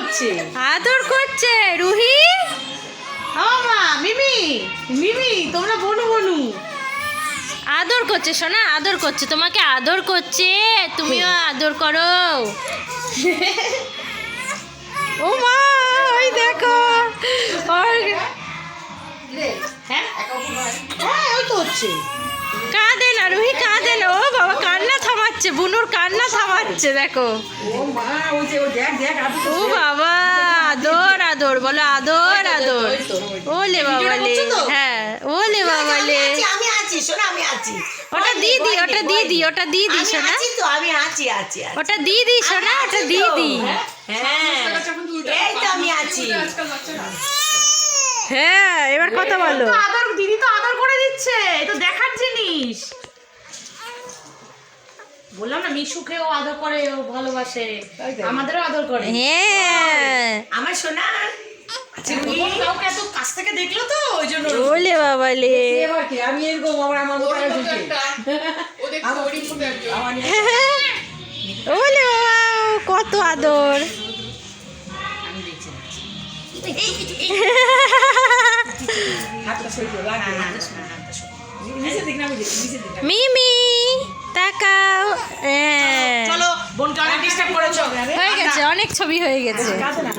করছে। আদর করছে রুহি। মা মিমি মিমি তোমরা বনু বনু আদর করছে সোনা, আদর করছে, তোমাকে আদর করছে, তুমিও আদর করো। ও মা ওই দেখো হ্যাঁ ওই তো হচ্ছে। কাঁদে না রুহি, কাঁদে না। ও বাবা কান্না থামাচ্ছে, বুনুর কান্না থামাচ্ছে দেখো। ও মা ওই যে ওই দেখ দেখ ও বাবা আদর আদর বলো, আদর আদর। ওলে বাবা লে, হ্যাঁ ওলে বাবা লে। আমি আছি শোনা, আমি আছি। ওটা দিদি, ওটা দিদি, ওটা দিদি সোনা, আমি আছি আছি ওটা দিদি সোনা, ওটা দিদি। হ্যাঁ এই তো আমি আছি। হ্যাঁ এবার কথা বলো। আদর দিদি তো আদর করে দিচ্ছে, এই তো দেখার জিনিস। বললাম না মিশুকেও আদর করে, ও ভালোবাসে, আমাদেরও আদর করে। হ্যাঁ আমার সোনা কাউকে এত কাছ থেকে দেখলো তো ওই জন্য। ওলে বাবা লে। এবার কি আমি এরকম আমার মোবাইলে ঢুকে ওলে বাবা কত আদর। আমি দেখছি হাতটা সরিয়ে লাগে নিচে দিক না, আমি দেখি নিচে দিক। মিমি তাকাও। হ্যাঁ চলো বোনকে অনেক ডিস্টার্ব করেছো। হয়ে গেছে, অনেক ছবি হয়ে গেছে। কাঁদে না